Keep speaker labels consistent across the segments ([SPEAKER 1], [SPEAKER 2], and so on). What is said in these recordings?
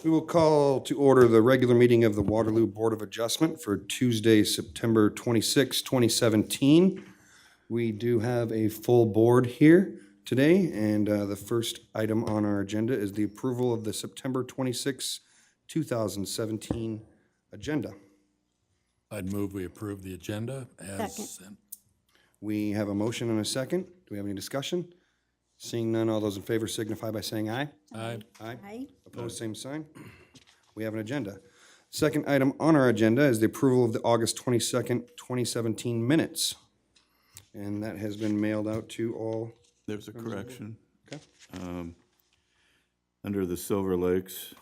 [SPEAKER 1] We will call to order the regular meeting of the Waterloo Board of Adjustment for Tuesday, September 26, 2017. We do have a full board here today, and the first item on our agenda is the approval of the September 26, 2017 agenda.
[SPEAKER 2] I'd move we approve the agenda as sent.
[SPEAKER 1] We have a motion and a second. Do we have any discussion? Seeing none, all those in favor signify by saying aye.
[SPEAKER 2] Aye.
[SPEAKER 1] Aye. Opposed, same sign. We have an agenda. Second item on our agenda is the approval of the August 22nd, 2017 minutes. And that has been mailed out to all.
[SPEAKER 3] There's a correction.
[SPEAKER 1] Okay.
[SPEAKER 3] Under the Silver Lakes,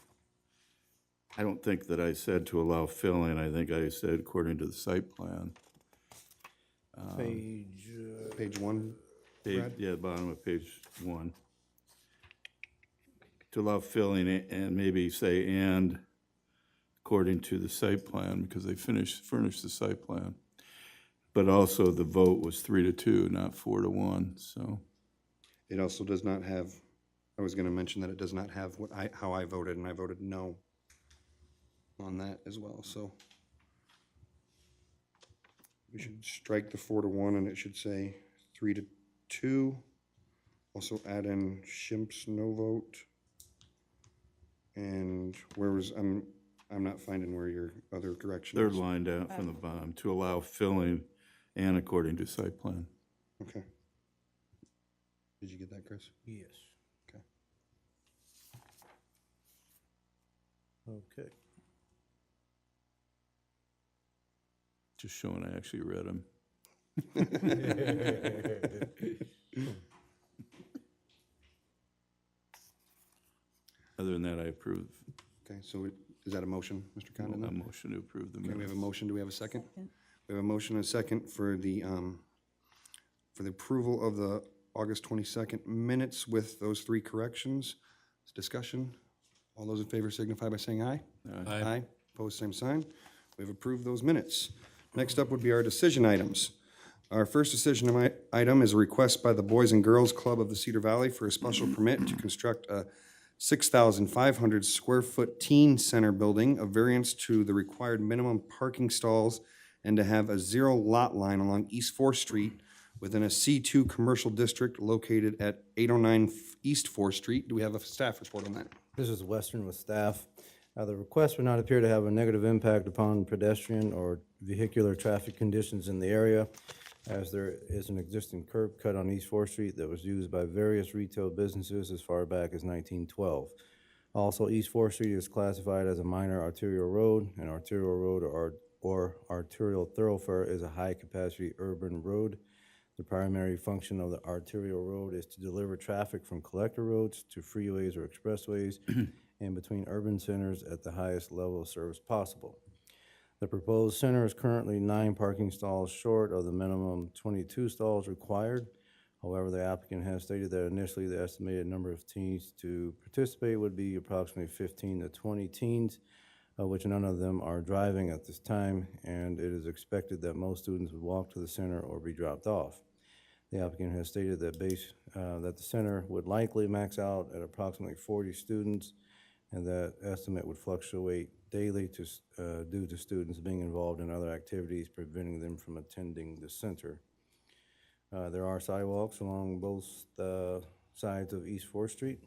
[SPEAKER 3] I don't think that I said to allow filling. I think I said according to the site plan.
[SPEAKER 1] Page one. Brad?
[SPEAKER 3] Yeah, bottom of page 1. To allow filling and maybe say and according to the site plan, because they furnished the site plan. But also the vote was 3-2, not 4-1, so.
[SPEAKER 1] It also does not have, I was going to mention that it does not have how I voted, and I voted no on that as well, so. We should strike the 4-1, and it should say 3-2. Also add in Schimp's no vote. And where was, I'm not finding where your other correction is.
[SPEAKER 3] Third line down from the bottom, to allow filling and according to site plan.
[SPEAKER 1] Okay. Did you get that, Chris?
[SPEAKER 4] Yes.
[SPEAKER 1] Okay.
[SPEAKER 4] Okay.
[SPEAKER 3] Just showing I actually read them. Other than that, I approve.
[SPEAKER 1] Okay, so is that a motion, Mr. Condon?
[SPEAKER 3] A motion to approve the
[SPEAKER 1] Okay, we have
[SPEAKER 3] minutes.
[SPEAKER 1] a motion. Do we have a second? We have a motion and a second for the approval of the August 22nd minutes with those three corrections. Discussion. All those in favor signify by saying aye.
[SPEAKER 2] Aye.
[SPEAKER 1] Opposed, same sign. We've approved those minutes. Next up would be our decision items. Our first decision item is a request by the Boys and Girls Club of the Cedar Valley for a special permit to construct a 6,500 square foot teen center building, a variance to the required minimum parking stalls, and to have a zero lot line along East 4th Street within a C2 commercial district located at 809 East 4th Street. Do we have a staff report on that?
[SPEAKER 4] This is Western with staff. The request would not appear to have a negative impact upon pedestrian or vehicular traffic conditions in the area, as there is an existing curb cut on East 4th Street that was used by various retail businesses as far back as 1912. Also, East 4th Street is classified as a minor arterial road. An arterial road or arterial thoroughfare is a high-capacity urban road. The primary function of the arterial road is to deliver traffic from collector roads to freeways or expressways and between urban centers at the highest level of service possible. The proposed center is currently 9 parking stalls short of the minimum 22 stalls required. However, the applicant has stated that initially the estimated number of teens to participate would be approximately 15 to 20 teens, of which none of them are driving at this time, and it is expected that most students would walk to the center or be dropped off. The applicant has stated that that the center would likely max out at approximately 40 students, and that estimate would fluctuate daily due to students being involved in other activities preventing them from attending the center. There are sidewalks along both sides of East 4th Street.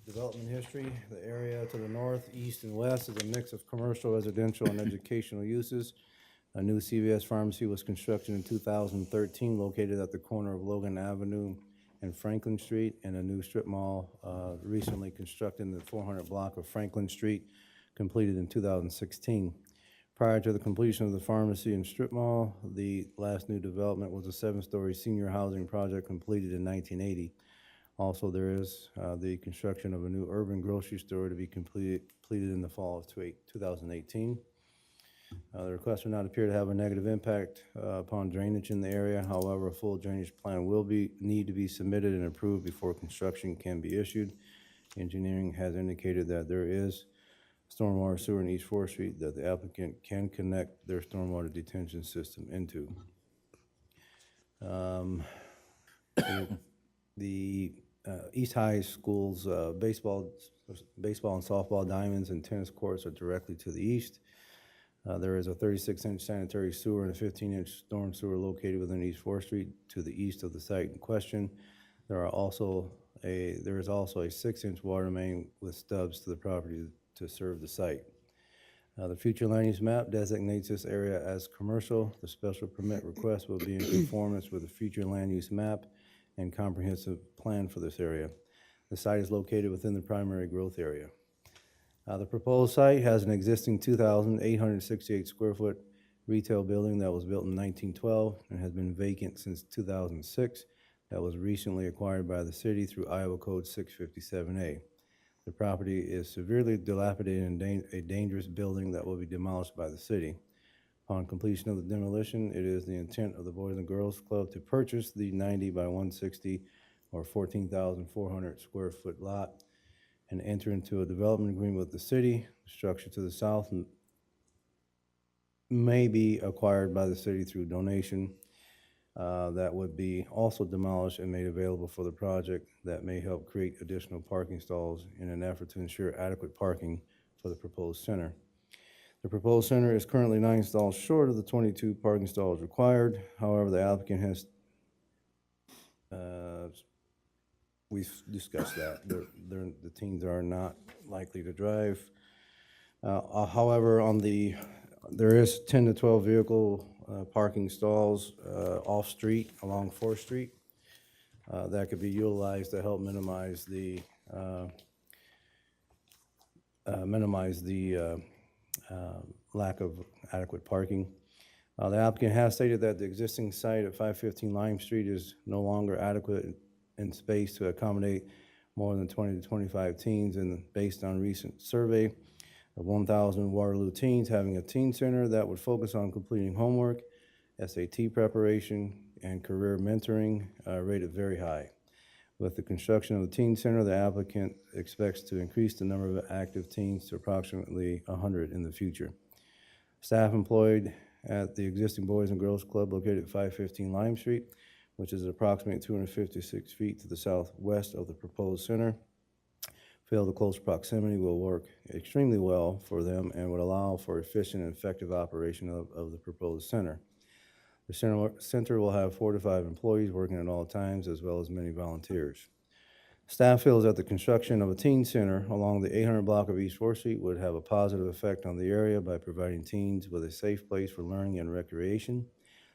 [SPEAKER 4] Development history: the area to the north, east, and west is a mix of commercial, residential, and educational uses. A new CVS pharmacy was constructed in 2013, located at the corner of Logan Avenue and Franklin Street, and a new strip mall recently constructed in the 400 block of Franklin Street, completed in 2016. Prior to the completion of the pharmacy and strip mall, the last new development was a 7-story senior housing project completed in 1980. Also, there is the construction of a new urban grocery store to be completed in the fall of 2018. The request would not appear to have a negative impact upon drainage in the area. However, a full drainage plan will need to be submitted and approved before construction can be issued. Engineering has indicated that there is stormwater sewer in East 4th Street that the applicant can connect their stormwater detention system into. The East High School's baseball and softball diamonds and tennis courts are directly to the east. There is a 36-inch sanitary sewer and a 15-inch storm sewer located within East 4th Street to the east of the site in question. There is also a 6-inch water main with stubs to the property to serve the site. The future land use map designates this area as commercial. The special permit request will be in conformance with the future land use map and comprehensive plan for this area. The site is located within the primary growth area. The proposed site has an existing 2,868 square foot retail building that was built in 1912 and has been vacant since 2006. That was recently acquired by the city through Iowa Code 657A. The property is severely dilapidated and a dangerous building that will be demolished by the city. Upon completion of the demolition, it is the intent of the Boys and Girls Club to purchase the 90 by 160 or 14,400 square foot lot and enter into a development agreement with the city. The structure to the south may be acquired by the city through donation. That would be also demolished and made available for the project. That may help create additional parking stalls in an effort to ensure adequate parking for the proposed center. The proposed center is currently 9 stalls short of the 22 parking stalls required. However, the applicant has, we've discussed that. The teens are not likely to drive. However, there is 10 to 12 vehicle parking stalls off-street along 4th Street that could be utilized to help minimize the lack of adequate parking. The applicant has stated that the existing site at 515 Lime Street is no longer adequate in space to accommodate more than 20 to 25 teens, and based on recent survey of 1,000 Waterloo teens, having a teen center that would focus on completing homework, SAT preparation, and career mentoring rated very high. With the construction of the teen center, the applicant expects to increase the number of active teens to approximately 100 in the future. Staff employed at the existing Boys and Girls Club located at 515 Lime Street, which is approximately 256 feet to the southwest of the proposed center, feel the close proximity will work extremely well for them and would allow for efficient and effective operation of the proposed center. The center will have 4 to 5 employees working at all times, as well as many volunteers. Staff feels that the construction of a teen center along the 800 block of East 4th Street would have a positive effect on the area by providing teens with a safe place for learning and recreation.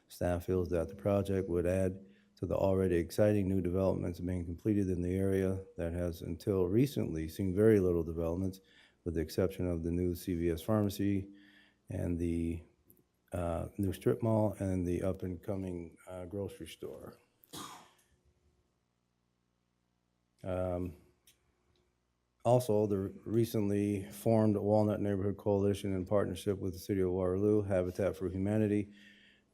[SPEAKER 4] Staff feels that the project would add to the already exciting new developments being completed in the area that has until recently seen very little developments, with the exception of the new CVS pharmacy and the new strip mall and the up-and-coming grocery store. Also, the recently formed Walnut Neighborhood Coalition in partnership with the City of Waterloo, Habitat for Humanity,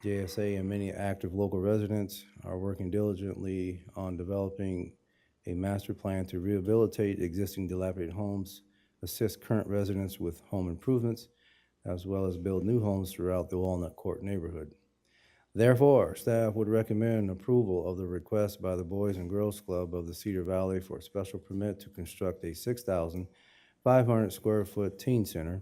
[SPEAKER 4] JSA, and many active local residents are working diligently on developing a master plan to rehabilitate existing dilapidated homes, assist current residents with home improvements, as well as build new homes throughout the Walnut Court neighborhood. Therefore, staff would recommend approval of the request by the Boys and Girls Club of the Cedar Valley for a special permit to construct a 6,500 square foot teen center,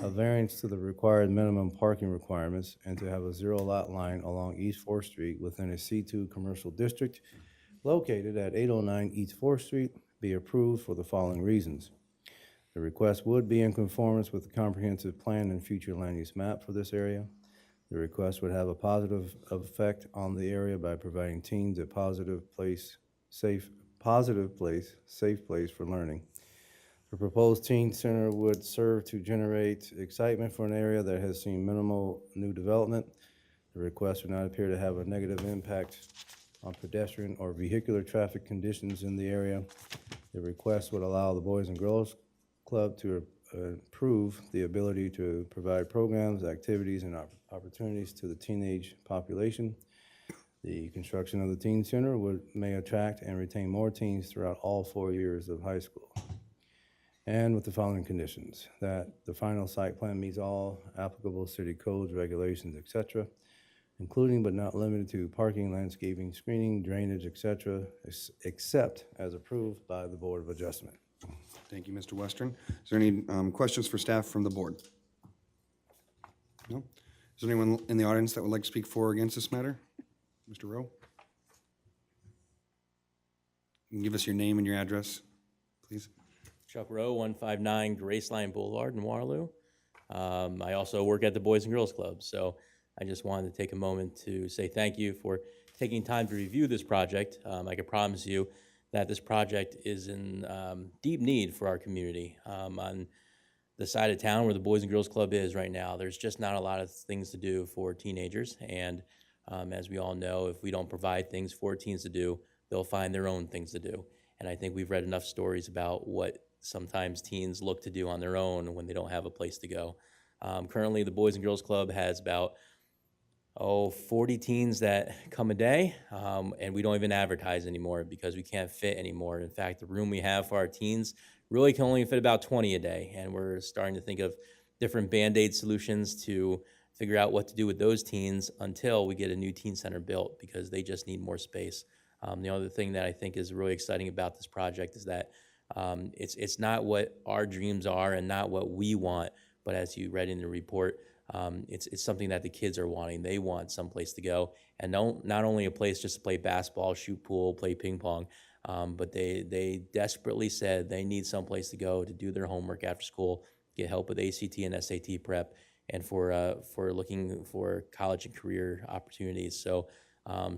[SPEAKER 4] a variance to the required minimum parking requirements, and to have a zero lot line along East 4th Street within a C2 commercial district located at 809 East 4th Street be approved for the following reasons. The request would be in conformance with the comprehensive plan and future land use map for this area. The request would have a positive effect on the area by providing teens a safe place for learning. The proposed teen center would serve to generate excitement for an area that has seen minimal new development. The request would not appear to have a negative impact on pedestrian or vehicular traffic conditions in the area. The request would allow the Boys and Girls Club to improve the ability to provide programs, activities, and opportunities to the teenage population. The construction of the teen center may attract and retain more teens throughout all 4 years of high school. And with the following conditions: that the final site plan meets all applicable city codes, regulations, etc., including but not limited to parking, landscaping, screening, drainage, etc., except as approved by the Board of Adjustment.
[SPEAKER 1] Thank you, Mr. Western. Is there any questions for staff from the board? No? Is there anyone in the audience that would like to speak for or against this matter? Mr. Rowe? You can give us your name and your address, please.
[SPEAKER 5] Chuck Rowe, 159 Graceline Boulevard in Waterloo. I also work at the Boys and Girls Club, so I just wanted to take a moment to say thank you for taking time to review this project. I can promise you that this project is in deep need for our community. On the side of town where the Boys and Girls Club is right now, there's just not a lot of things to do for teenagers, and as we all know, if we don't provide things for teens to do, they'll find their own things to do. And I think we've read enough stories about what sometimes teens look to do on their own when they don't have a place to go. Currently, the Boys and Girls Club has about 40 teens that come a day, and we don't even advertise anymore because we can't fit anymore. In fact, the room we have for our teens really can only fit about 20 a day, and we're starting to think of different Band-Aid solutions to figure out what to do with those teens until we get a new teen center built, because they just need more space. The other thing that I think is really exciting about this project is that it's not what our dreams are and not what we want, but as you read in the report, it's something that the kids are wanting. They want someplace to go, and not only a place just to play basketball, shoot pool, play ping pong, but they desperately said they need someplace to go to do their homework after school, get help with ACT and SAT prep, and for looking for college and career opportunities. So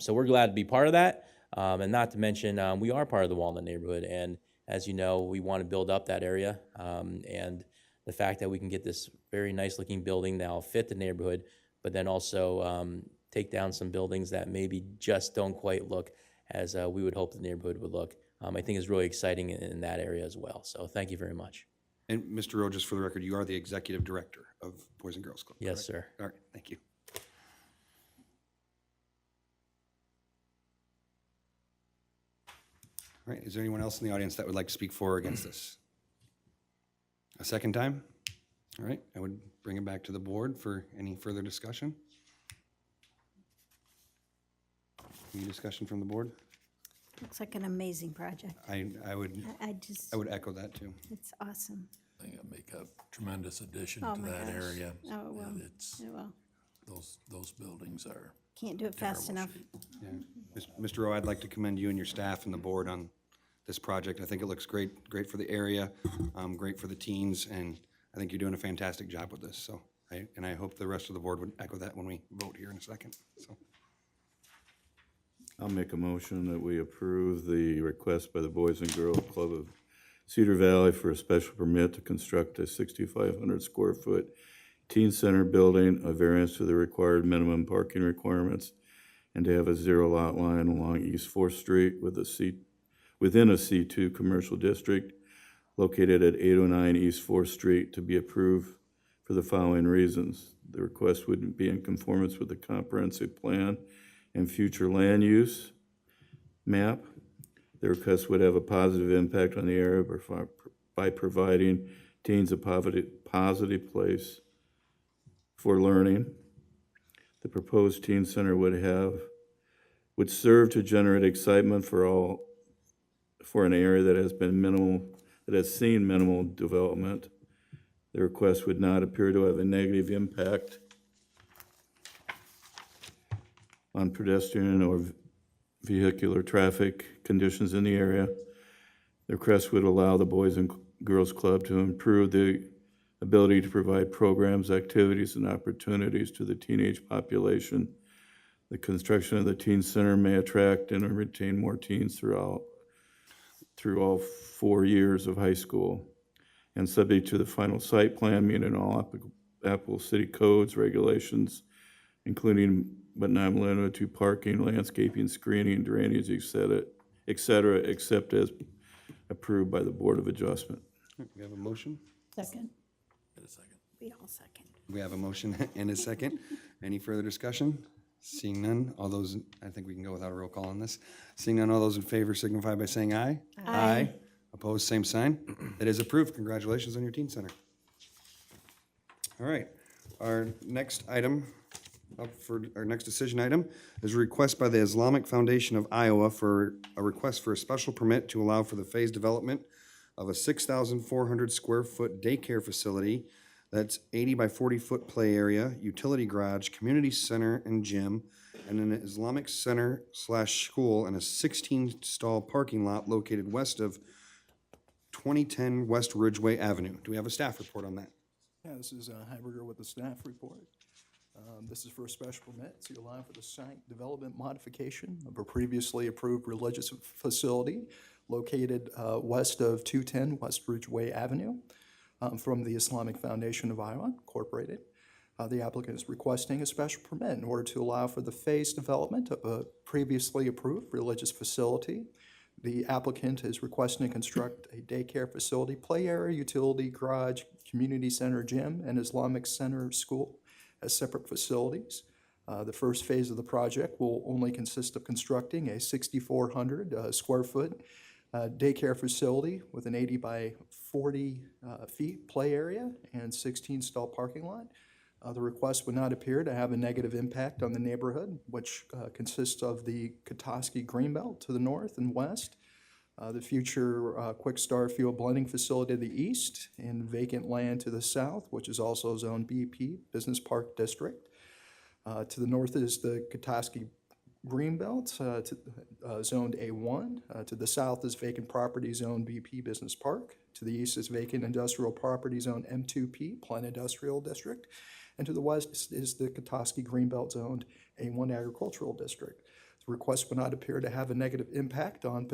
[SPEAKER 5] we're glad to be part of that. And not to mention, we are part of the Walnut neighborhood, and as you know, we want to build up that area, and the fact that we can get this very nice looking building that'll fit the neighborhood, but then also take down some buildings that maybe just don't quite look as we would hope the neighborhood would look, I think is really exciting in that area as well. So thank you very much.
[SPEAKER 1] And Mr. Rowe, just for the record, you are the executive director of Boys and Girls Club, correct?
[SPEAKER 5] Yes, sir.
[SPEAKER 1] All right, thank you. All right, is there anyone else in the audience that would like to speak for or against this? A second time? All right, I would bring it back to the board for any further discussion. Any discussion from the board?
[SPEAKER 6] Looks like an amazing project.
[SPEAKER 1] I would
[SPEAKER 6] I
[SPEAKER 1] echo that too.
[SPEAKER 6] it's awesome.
[SPEAKER 2] I think it'll make a tremendous addition
[SPEAKER 6] Oh
[SPEAKER 2] to
[SPEAKER 6] my
[SPEAKER 2] that
[SPEAKER 6] gosh.
[SPEAKER 2] area.
[SPEAKER 6] Oh, it will.
[SPEAKER 2] And it's,
[SPEAKER 6] Well,
[SPEAKER 2] those buildings are
[SPEAKER 6] can't do it fast
[SPEAKER 2] terrible
[SPEAKER 6] enough.
[SPEAKER 2] shape.
[SPEAKER 1] Yeah. Mr. Rowe, I'd like to commend you and your staff and the board on this project. I think it looks great, great for the area, great for the teens, and I think you're doing a fantastic job with this. So, I hope the rest of the board would echo that when we vote here in a second. So,
[SPEAKER 3] I'll make a motion that we approve the request by the Boys and Girls Club of Cedar Valley for a special permit to construct a 6,500 square foot teen center building, a variance to the required minimum parking requirements, and to have a zero lot line along East 4th Street within a C2 commercial district located at 809 East 4th Street to be approved for the following reasons. The request would be in conformance with the comprehensive plan and future land use map. The request would have a positive impact on the area by providing teens a positive place for learning. The proposed teen center would serve to generate excitement for an area that has seen minimal development. The request would not appear to have a negative impact on pedestrian or vehicular traffic conditions in the area. The request would allow the Boys and Girls Club to improve the ability to provide programs, activities, and opportunities to the teenage population. The construction of the teen center may attract and retain more teens through all 4 years of high school, and subject to the final site plan, meeting all applicable city codes, regulations, including but not limited to parking, landscaping, screening, drainage, et cetera, except as approved by the Board of Adjustment.
[SPEAKER 1] we have a motion.
[SPEAKER 6] Second.
[SPEAKER 2] Wait a second.
[SPEAKER 6] We all second.
[SPEAKER 1] We have a motion and a second. Any further discussion? Seeing none, all those, I think we can go without a roll call on this. Seeing none, all those in favor signify by saying aye. Aye. Opposed, same sign. It is approved. Congratulations on your teen center. All right, our next item Up for our next decision item is a request by the Islamic Foundation of Iowa for a request for a special permit to allow for the phased development of a 6,400 square foot daycare facility that's 80 by 40 foot play area, utility garage, community center and gym, and an Islamic center slash school and a 16 stall parking lot located west of 2010 West Ridgeway Avenue. Do we have a staff report on that?
[SPEAKER 7] Yeah, this is Heiberger with the staff report. This is for a special permit to allow for the site development modification of a previously approved religious facility located west of 210 West Ridgeway Avenue from the Islamic Foundation of Iowa, Incorporated. The applicant is requesting a special permit in order to allow for the phased development of a previously approved religious facility. The applicant is requesting to construct a daycare facility, play area, utility garage, community center, gym, and Islamic center school as separate facilities. The first phase of the project will only consist of constructing a 6,400 square foot daycare facility with an 80 by 40 feet play area and 16 stall parking lot. The request would not appear to have a negative impact on the neighborhood, which consists of the Katoski Greenbelt to the north and west, the future Quick Star Fuel Blending Facility to the east, and vacant land to the south, which is also Zone BP, Business Park District. To the north is the Katoski Greenbelt, zoned A1. To the south is vacant property Zone BP Business Park. To the east is vacant industrial property Zone M2P, Plant Industrial District. And to the west is the Katoski Greenbelt zoned A1 Agricultural District. The request would not appear to have a negative impact on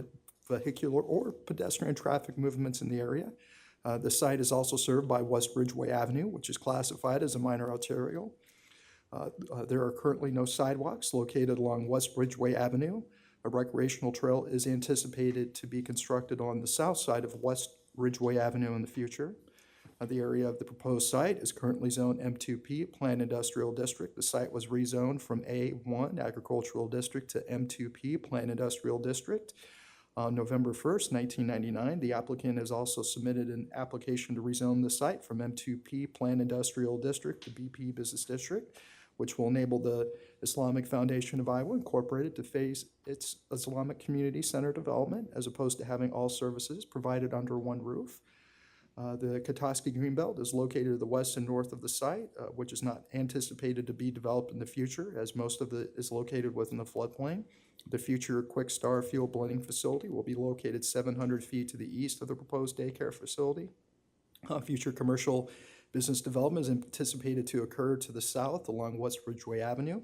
[SPEAKER 7] vehicular or pedestrian traffic movements in the area. The site is also served by West Ridgeway Avenue, which is classified as a minor arterial. There are currently no sidewalks located along West Ridgeway Avenue. A recreational trail is anticipated to be constructed on the south side of West Ridgeway Avenue in the future. The area of the proposed site is currently zoned M2P, Plant Industrial District. The site was rezoned from A1 Agricultural District to M2P, Plant Industrial District. On November 1st, 1999, the applicant has also submitted an application to rezone the site from M2P, Plant Industrial District to BP Business District, which will enable the Islamic Foundation of Iowa, Incorporated, to phase its Islamic Community Center development as opposed to having all services provided under one roof. The Katoski Greenbelt is located to the west and north of the site, which is not anticipated to be developed in the future, as most of it is located within the floodplain. The future Quick Star Fuel Blending Facility will be located 700 feet to the east of the proposed daycare facility. Future commercial business development is anticipated to occur to the south along West Ridgeway Avenue.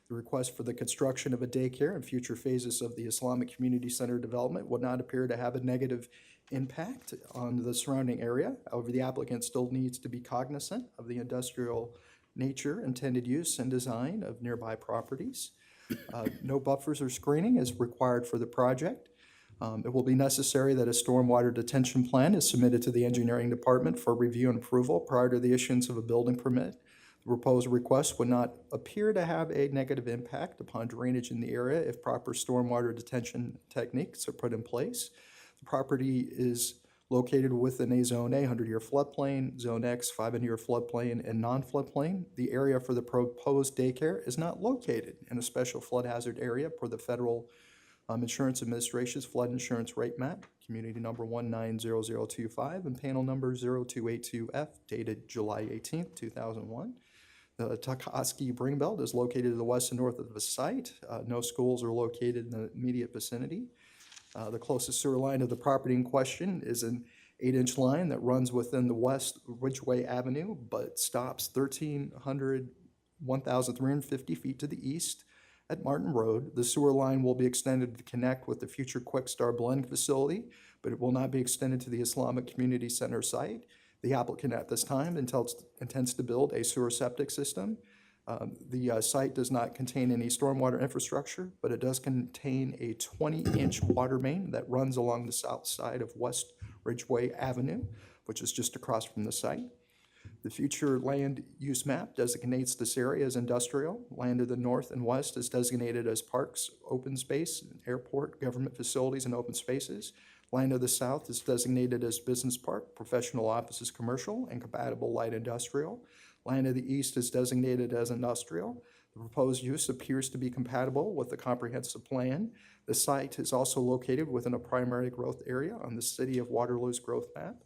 [SPEAKER 7] The request for the construction of a daycare and future phases of the Islamic Community Center development would not appear to have a negative impact on the surrounding area. However, the applicant still needs to be cognizant of the industrial nature, intended use, and design of nearby properties. No buffers or screening is required for the project. It will be necessary that a stormwater detention plan is submitted to the engineering department for review and approval prior to the issuance of a building permit. The proposed request would not appear to have a negative impact upon drainage in the area if proper stormwater detention techniques are put in place. The property is located within a Zone A 100-year floodplain, Zone X 500-year floodplain, and non-floodplain. The area for the proposed daycare is not located in a special flood hazard area per the Federal Insurance Administration's flood insurance rate map, community number 190025 and panel number 0282F, dated July 18th, 2001. The Katoski Greenbelt is located to the west and north of the site. No schools are located in the immediate vicinity. The closest sewer line to the property in question is an 8-inch line that runs within the West Ridgeway Avenue, but stops 1,350 feet to the east at Martin Road. The sewer line will be extended to connect with the future Quick Star Blend facility, but it will not be extended to the Islamic Community Center site. The applicant at this time intends to build a sewer septic system. The site does not contain any stormwater infrastructure, but it does contain a 20-inch water main that runs along the south side of West Ridgeway Avenue, which is just across from the site. The future land use map designates this area as industrial. Land to the north and west is designated as parks, open space, airport, government facilities, and open spaces. Land to the south is designated as business park, professional offices, commercial, and compatible light industrial. Land to the east is designated as industrial. The proposed use appears to be compatible with the comprehensive plan. The site is also located within a primary growth area on the City of Waterloo's growth map.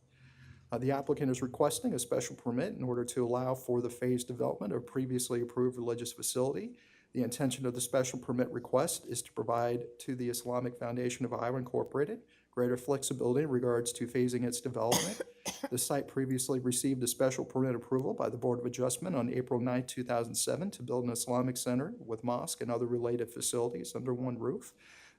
[SPEAKER 7] The applicant is requesting a special permit in order to allow for the phased development of previously approved religious facility. The intention of the special permit request is to provide to the Islamic Foundation of Iowa Incorporated greater flexibility in regards to phasing its development. The site previously received a special permit approval by the Board of Adjustment on April 9, 2007 to build an Islamic center with mosque and other related facilities under one roof.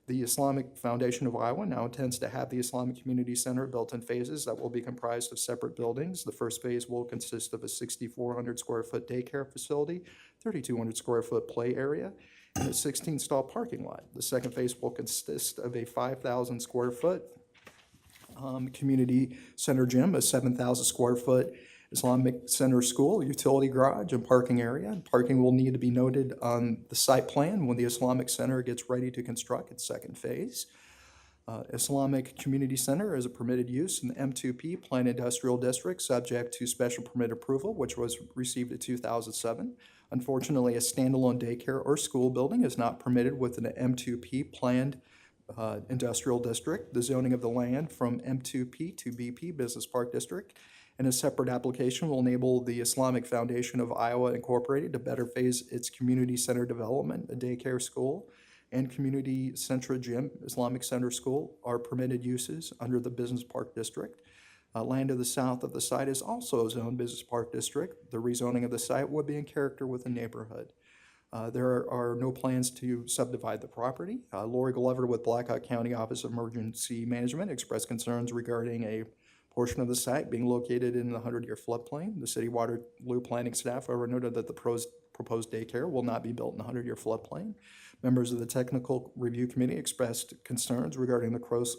[SPEAKER 7] The Islamic Foundation of Iowa now intends to have the Islamic Community Center built in phases that will be comprised of separate buildings. The first phase will consist of a 6,400 square foot daycare facility, 3,200 square foot play area, and a 16-stall parking lot. The second phase will consist of a 5,000 square foot community center gym, a 7,000 square foot Islamic Center School, utility garage, and parking area. Parking will need to be noted on the site plan when the Islamic Center gets ready to construct its second phase. Islamic Community Center is a permitted use in the M2P Planned Industrial District, subject to special permit approval, which was received in 2007. Unfortunately, a standalone daycare or school building is not permitted within the M2P Planned Industrial District. The zoning of the land from M2P to BP Business Park District and a separate application will enable the Islamic Foundation of Iowa Incorporated to better phase its community center development. A daycare school and community center gym, Islamic Center School, are permitted uses under the Business Park District. Land to the south of the site is also a zoned Business Park District. The rezoning of the site would be in character with the neighborhood. There are no plans to subdivide the property. Lori Glover with Blackhawk County Office of Emergency Management expressed concerns regarding a portion of the site being located in the 100-year floodplain. The City Waterloo planning staff, however, noted that the proposed daycare will not be built in the 100-year floodplain. Members of the Technical Review Committee expressed concerns regarding the close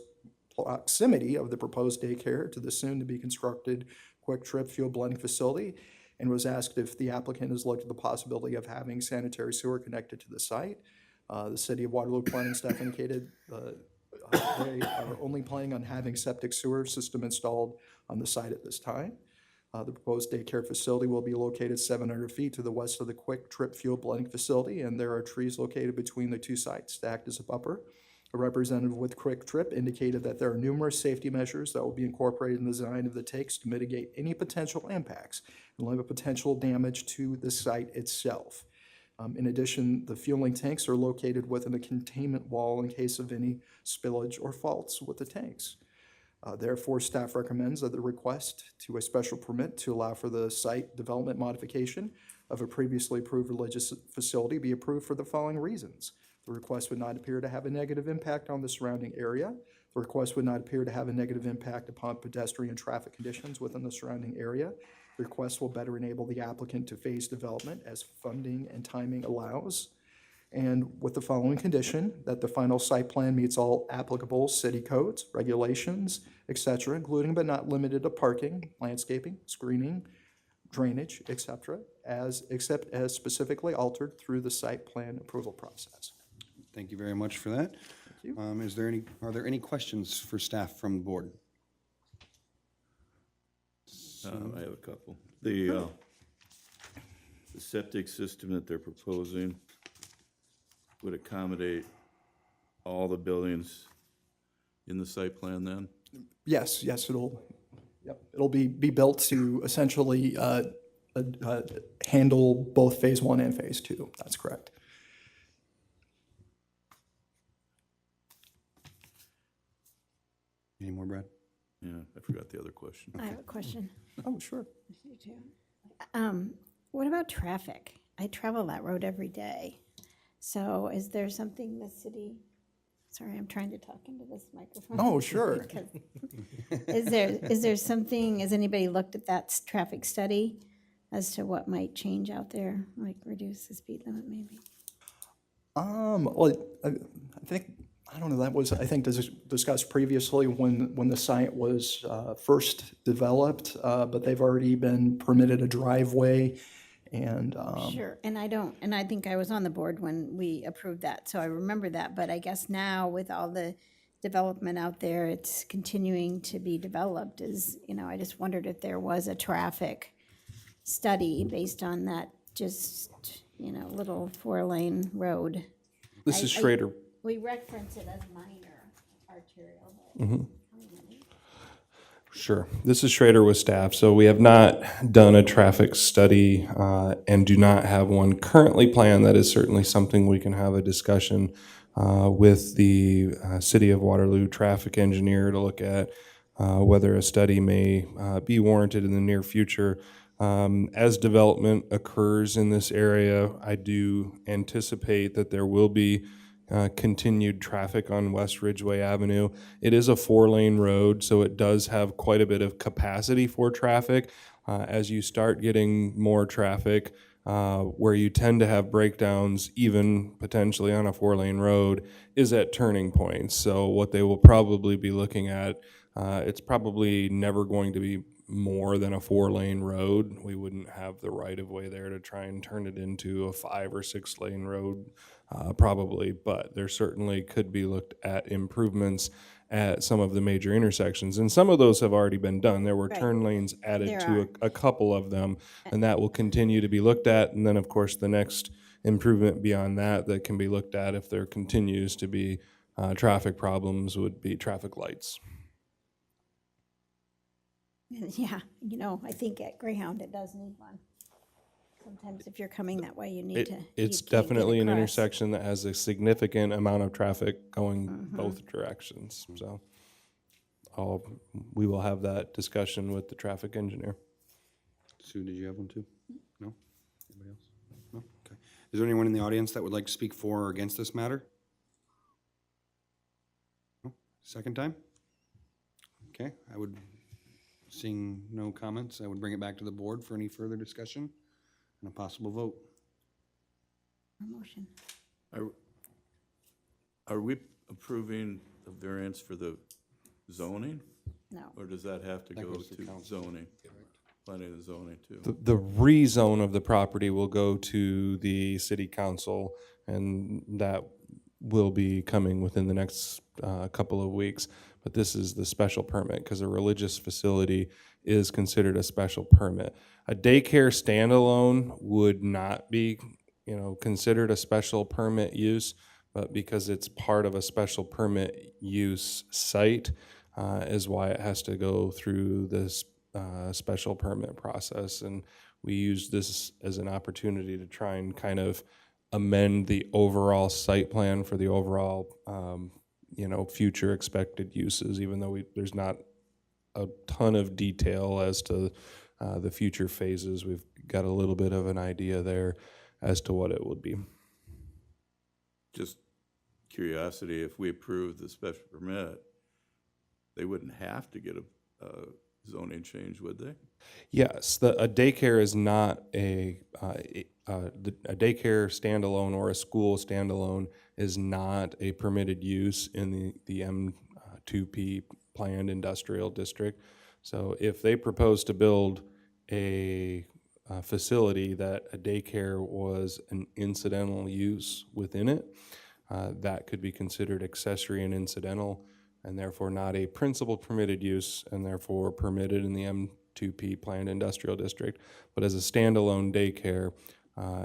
[SPEAKER 7] proximity of the proposed daycare to the soon-to-be-constructed Quick Trip fuel blending facility, and was asked if the applicant has looked at the possibility of having sanitary sewer connected to the site. The City of Waterloo planning staff indicated they are only planning on having septic sewer system installed on the site at this time. The proposed daycare facility will be located 700 feet to the west of the Quick Trip fuel blending facility, and there are trees located between the two sites to act as a buffer. A representative with Quick Trip indicated that there are numerous safety measures that will be incorporated in the design of the takes to mitigate any potential impacts and limit potential damage to the site itself. In addition, the fueling tanks are located within a containment wall in case of any spillage or faults with the tanks. Therefore, staff recommends that the request to a special permit to allow for the site development modification of a previously approved religious facility be approved for the following reasons. The request would not appear to have a negative impact on the surrounding area. The request would not appear to have a negative impact upon pedestrian traffic conditions within the surrounding area. The request will better enable the applicant to phase development as funding and timing allows. And with the following condition, that the final site plan meets all applicable city codes, regulations, etc., including but not limited to parking, landscaping, screening, drainage, etc., except as specifically altered through the site plan approval process.
[SPEAKER 1] Thank you very much for that.
[SPEAKER 7] you.
[SPEAKER 1] Are there any questions for staff from the board?
[SPEAKER 3] I have a couple. The septic system that they're proposing would accommodate all the buildings in the site plan then?
[SPEAKER 7] Yes, it'll be built to essentially handle both phase one and phase two. That's correct.
[SPEAKER 1] Any more, Brad?
[SPEAKER 3] Yeah, I forgot the other question.
[SPEAKER 6] I have a question.
[SPEAKER 7] Oh, sure.
[SPEAKER 6] You too. What about traffic? I travel that road every day. So is there something the city, sorry, I'm trying to talk into this microphone.
[SPEAKER 7] Oh, sure.
[SPEAKER 6] Because- Is there something, has anybody looked at that traffic study as to what might change out there, like reduce the speed limit maybe?
[SPEAKER 7] Well, I think, I don't know, that was, I think, discussed previously when the site was first developed, but they've already been permitted a driveway and.
[SPEAKER 6] Sure, and I think I was on the board when we approved that, so I remember that, but I guess now with all the development out there, it's continuing to be developed, I just wondered if there was a traffic study based on that just, you know, little 4-lane road.
[SPEAKER 1] This is
[SPEAKER 6] I-
[SPEAKER 1] Schrader.
[SPEAKER 6] We reference it as minor arterial.
[SPEAKER 8] Sure. This is Schrader with staff. So we have not done a traffic study and do not have one currently planned. That is certainly something we can have a discussion with the City of Waterloo traffic engineer to look at whether a study may be warranted in the near future. As development occurs in this area, I do anticipate that there will be continued traffic on West Ridgeway Avenue. It is a 4-lane road, so it does have quite a bit of capacity for traffic. As you start getting more traffic, where you tend to have breakdowns, even potentially on a 4-lane road, is at turning points. So what they will probably be looking at, it's probably never going to be more than a 4-lane road. We wouldn't have the right of way there to try and turn it into a 5 or 6-lane road, probably, but there certainly could be looked at improvements at some of the major intersections. And some of those have already been done. There were
[SPEAKER 6] Right.
[SPEAKER 8] turn lanes added
[SPEAKER 6] There
[SPEAKER 8] to
[SPEAKER 6] are.
[SPEAKER 8] a couple of them, and that will continue to be looked at. And then, of course, the next improvement beyond that that can be looked at if there continues to be traffic problems would be traffic lights.
[SPEAKER 6] Yeah, you know, I think at Greyhound it does need one. Sometimes if you're coming that way, you need to.
[SPEAKER 8] It's
[SPEAKER 6] you can't get
[SPEAKER 8] definitely an
[SPEAKER 6] across.
[SPEAKER 8] intersection that has a significant amount of traffic going both directions. So we will have that discussion with the traffic engineer.
[SPEAKER 1] Sue, did you have one too? No? Anybody else? No? Okay. Is there anyone in the audience that would like to speak for or against this matter? No? Second time? Okay, seeing no comments, I would bring it back to the board for any further discussion and a possible vote.
[SPEAKER 6] A motion.
[SPEAKER 3] Are we approving the variance for the zoning,
[SPEAKER 6] No.
[SPEAKER 3] or does that have to
[SPEAKER 1] That
[SPEAKER 3] go
[SPEAKER 1] goes to
[SPEAKER 3] to
[SPEAKER 1] council.
[SPEAKER 3] zoning? Planning and zoning too.
[SPEAKER 8] The rezone of the property will go to the city council, and that will be coming within the next couple of weeks. But this is the special permit, because a religious facility is considered a special permit. A daycare standalone would not be, considered a special permit use, but because it's part of a special permit use site, is why it has to go through this special permit process. And we use this as an opportunity to try and kind of amend the overall site plan for the overall, future expected uses, even though there's not a ton of detail as to the future phases. We've got a little bit of an idea there as to what it would be.
[SPEAKER 3] Just curiosity, if we approve the special permit, they wouldn't have to get a zoning change, would they?
[SPEAKER 8] Yes, a daycare is not a daycare standalone or a school standalone is not a permitted use in the M2P planned industrial district. So if they propose to build a facility that a daycare was an incidental use within it, that could be considered accessory and incidental, and therefore not a principal permitted use, and therefore permitted in the M2P planned industrial district. But as a standalone daycare,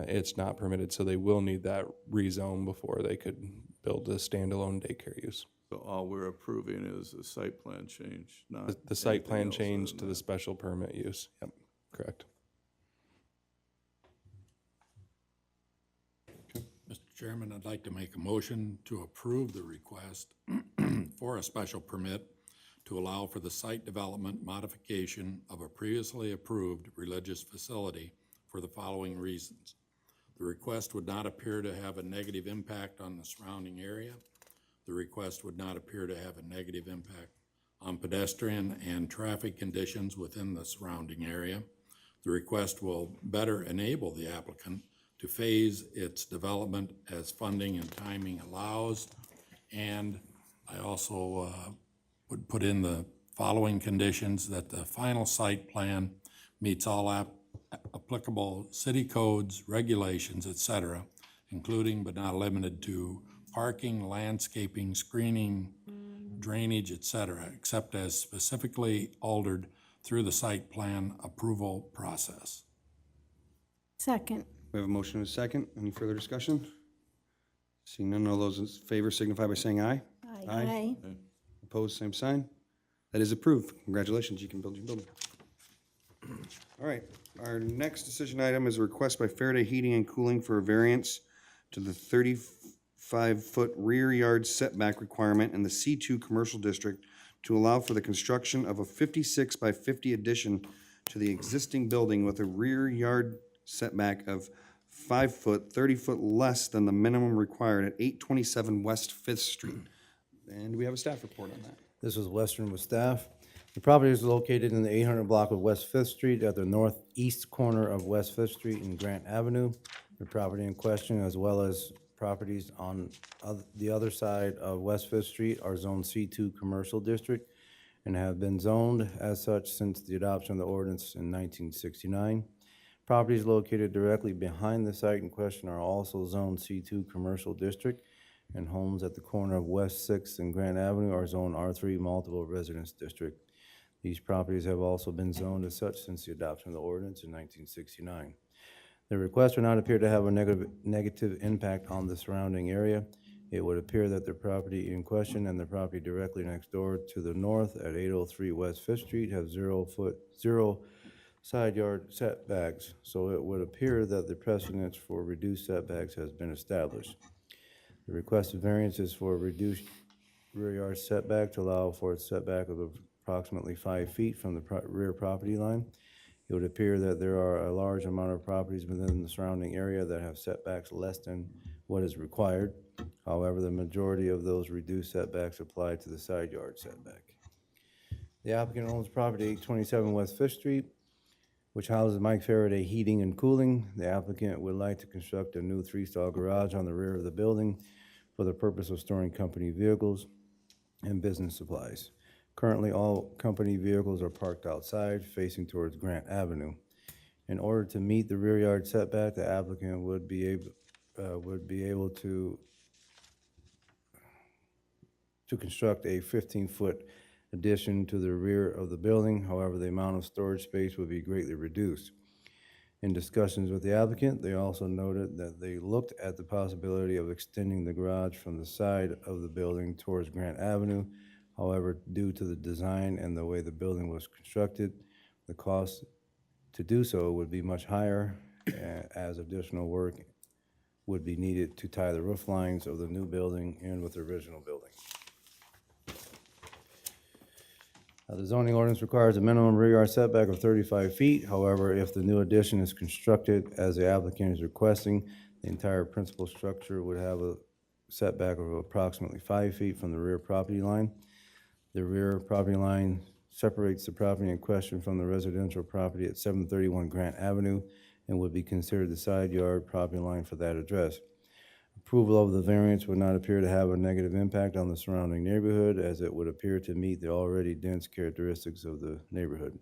[SPEAKER 8] it's not permitted, so they will need that rezone before they could build a standalone daycare use.
[SPEAKER 3] So all we're approving is a site plan change, not
[SPEAKER 8] The site plan
[SPEAKER 3] anything else
[SPEAKER 8] change
[SPEAKER 3] other
[SPEAKER 8] to
[SPEAKER 3] than
[SPEAKER 8] the
[SPEAKER 3] that.
[SPEAKER 8] special permit use. Yep, correct.
[SPEAKER 2] Mr. Chairman, I'd like to make a motion to approve the request for a special permit to allow for the site development modification of a previously approved religious facility for the following reasons. The request would not appear to have a negative impact on the surrounding area. The request would not appear to have a negative impact on pedestrian and traffic conditions within the surrounding area. The request will better enable the applicant to phase its development as funding and timing allows. And I also would put in the following conditions: that the final site plan meets all applicable city codes, regulations, etc., including but not limited to parking, landscaping, screening, drainage, etc., except as specifically altered through the site plan approval process.
[SPEAKER 6] Second.
[SPEAKER 1] We have a motion and a second. Any further discussion? Seeing none, all those in favor signify by saying aye.
[SPEAKER 6] Aye.
[SPEAKER 1] Opposed, same sign. That is approved. Congratulations, you can build your building. All right, our next decision item is a request by Faraday Heating and Cooling for a variance to the 35-foot rear yard setback requirement in the C2 Commercial District to allow for the construction of a 56 by 50 addition to the existing building with a rear yard setback of 5 foot, 30 foot less than the minimum required at 827 West Fifth Street. And we have a staff report on that.
[SPEAKER 4] This is Western with staff. The property is located in the 800 block of West Fifth Street at the northeast corner of West Fifth Street and Grant Avenue. The property in question, as well as properties on the other side of West Fifth Street, are Zone C2 Commercial District and have been zoned as such since the adoption of the ordinance in 1969. Properties located directly behind the site in question are also Zone C2 Commercial District, and homes at the corner of West 6th and Grant Avenue are Zone R3 Multiple Residence District. These properties have also been zoned as such since the adoption of the ordinance in 1969. The request would not appear to have a negative impact on the surrounding area. It would appear that the property in question and the property directly next door to the north at 803 West Fifth Street have zero side yard setbacks, so it would appear that the precedence for reduced setbacks has been established. The requested variance is for a reduced rear yard setback to allow for a setback of approximately 5 feet from the rear property line. It would appear that there are a large amount of properties within the surrounding area that have setbacks less than what is required. However, the majority of those reduced setbacks apply to the side yard setback. The applicant owns property 827 West Fifth Street, which houses Mike Faraday Heating and Cooling. The applicant would like to construct a new 3-stall garage on the rear of the building for the purpose of storing company vehicles and business supplies. Currently, all company vehicles are parked outside, facing towards Grant Avenue. In order to meet the rear yard setback, the applicant would be able to construct a 15-foot addition to the rear of the building. However, the amount of storage space would be greatly reduced. In discussions with the applicant, they also noted that they looked at the possibility of extending the garage from the side of the building towards Grant Avenue. However, due to the design and the way the building was constructed, the cost to do so would be much higher, as additional work would be needed to tie the roof lines of the new building in with the original building. The zoning ordinance requires a minimum rear yard setback of 35 feet. However, if the new addition is constructed as the applicant is requesting, the entire principal structure would have a setback of approximately 5 feet from the rear property line. The rear property line separates the property in question from the residential property at 731 Grant Avenue and would be considered the side yard property line for that address. Approval of the variance would not appear to have a negative impact on the surrounding neighborhood, as it would appear to meet the already dense characteristics of the neighborhood.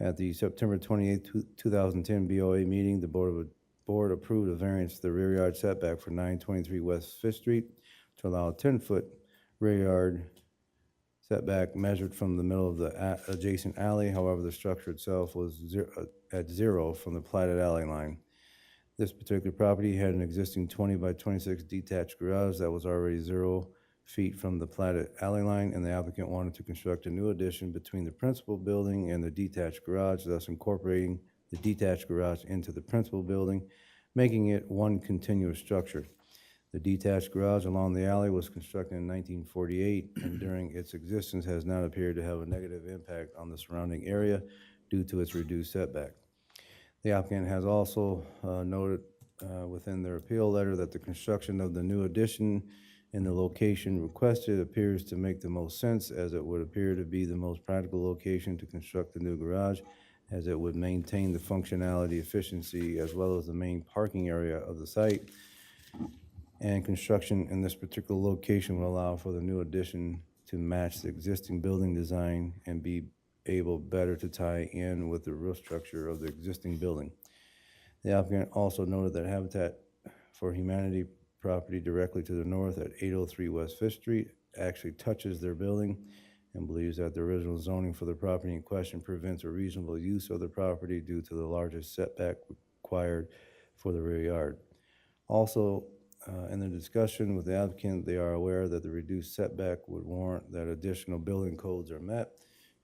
[SPEAKER 4] At the September 28, 2010 BOA meeting, the board approved a variance to the rear yard setback for 923 West Fifth Street to allow a 10-foot rear yard setback measured from the middle of the adjacent alley. However, the structure itself was at zero from the platted alley line. This particular property had an existing 20 by 26 detached garage that was already 0 feet from the platted alley line, and the applicant wanted to construct a new addition between the principal building and the detached garage, thus incorporating the detached garage into the principal building, making it one continuous structure. The detached garage along the alley was constructed in 1948, and during its existence has not appeared to have a negative impact on the surrounding area due to its reduced setback. The applicant has also noted within their appeal letter that the construction of the new addition in the location requested appears to make the most sense, as it would appear to be the most practical location to construct the new garage, as it would maintain the functionality, efficiency, as well as the main parking area of the site. And construction in this particular location will allow for the new addition to match the existing building design and be able better to tie in with the roof structure of the existing building. The applicant also noted that Habitat for Humanity property directly to the north at 803 West Fifth Street actually touches their building, and believes that the original zoning for the property in question prevents a reasonable use of the property due to the largest setback required for the rear yard. Also, in the discussion with the applicant, they are aware that the reduced setback would warrant that additional building codes are met,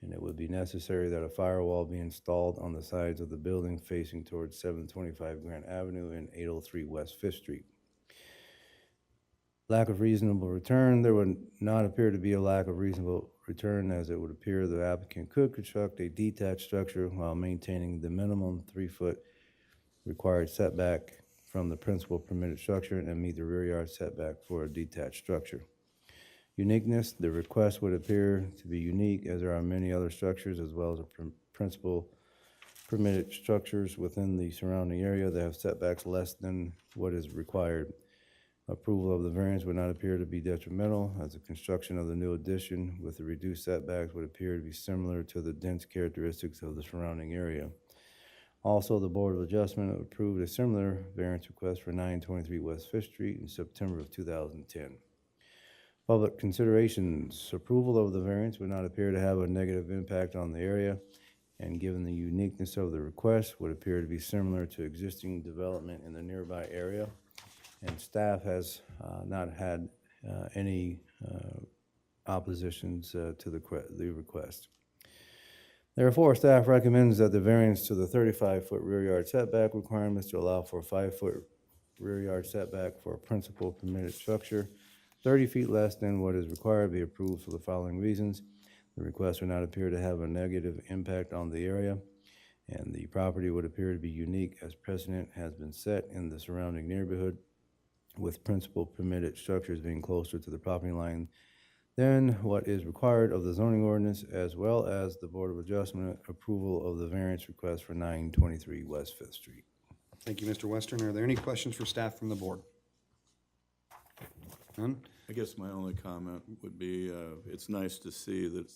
[SPEAKER 4] and it would be necessary that a firewall be installed on the sides of the building facing towards 725 Grant Avenue and 803 West Fifth Street. Lack of reasonable return, there would not appear to be a lack of reasonable return, as it would appear the applicant could construct a detached structure while maintaining the minimum 3-foot required setback from the principal permitted structure and meet the rear yard setback for a detached structure. Uniqueness, the request would appear to be unique, as there are many other structures as well as principal permitted structures within the surrounding area that have setbacks less than what is required. Approval of the variance would not appear to be detrimental, as the construction of the new addition with the reduced setbacks would appear to be similar to the dense characteristics of the surrounding area. Also, the Board of Adjustment approved a similar variance request for 923 West Fifth Street in September of 2010. Public considerations. Approval of the variance would not appear to have a negative impact on the area, and given the uniqueness of the request, would appear to be similar to existing development in the nearby area. And staff has not had any oppositions to the request. Therefore, staff recommends that the variance to the 35-foot rear yard setback requirements to allow for a 5-foot rear yard setback for a principal permitted structure 30 feet less than what is required be approved for the following reasons. The request would not appear to have a negative impact on the area, and the property would appear to be unique, as precedent has been set in the surrounding neighborhood, with principal permitted structures being closer to the property line than what is required of the zoning ordinance, as well as the Board of Adjustment approval of the variance request for 923 West Fifth Street.
[SPEAKER 1] Thank you, Mr. Western. Are there any questions for staff from the board? None?
[SPEAKER 3] I guess my only comment would be, it's nice to see that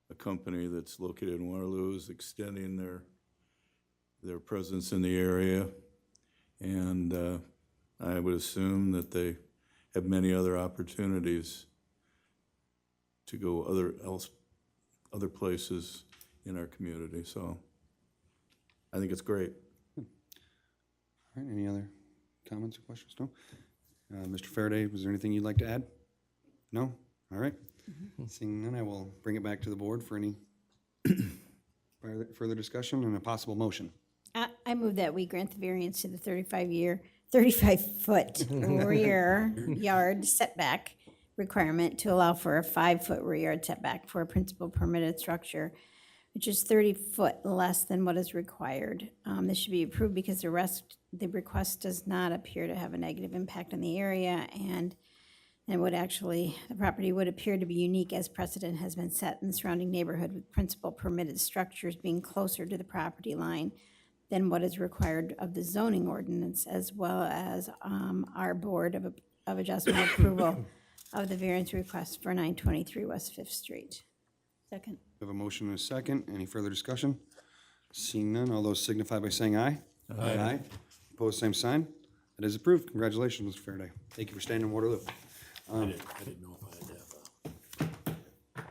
[SPEAKER 3] a company that's located in Waterloo is extending their presence in the area. And I would assume that they have many other opportunities to go other places in our community. So I think it's great.
[SPEAKER 1] All right, any other comments or questions? No? Mr. Faraday, was there anything you'd like to add? No? All right. Seeing none, I will bring it back to the board for any further discussion and a possible motion.
[SPEAKER 6] I move that we grant the variance to the 35-foot rear yard setback requirement to allow for a 5-foot rear yard setback for a principal permitted structure, which is 30 foot less than what is required. This should be approved because the request does not appear to have a negative impact on the area, and the property would appear to be unique, as precedent has been set in the surrounding neighborhood, with principal permitted structures being closer to the property line than what is required of the zoning ordinance, as well as our Board of Adjustment approval of the variance request for 923 West Fifth Street. Second.
[SPEAKER 1] We have a motion and a second. Any further discussion? Seeing none, all those signify by saying aye. Aye. Opposed, same sign. That is approved. Congratulations, Mr. Faraday. Thank you for staying in Waterloo.
[SPEAKER 2] I didn't know if I had to have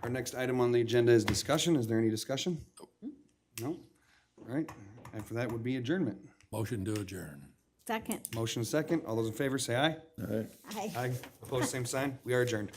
[SPEAKER 1] Our next item on the agenda is discussion. Is there any discussion? No? All right. After that would be adjournment.
[SPEAKER 2] motion to adjourn.
[SPEAKER 6] Second.
[SPEAKER 1] Motion and second. All those in favor say aye.
[SPEAKER 3] All right.
[SPEAKER 6] Aye.
[SPEAKER 1] Aye. Opposed, same sign. We are adjourned.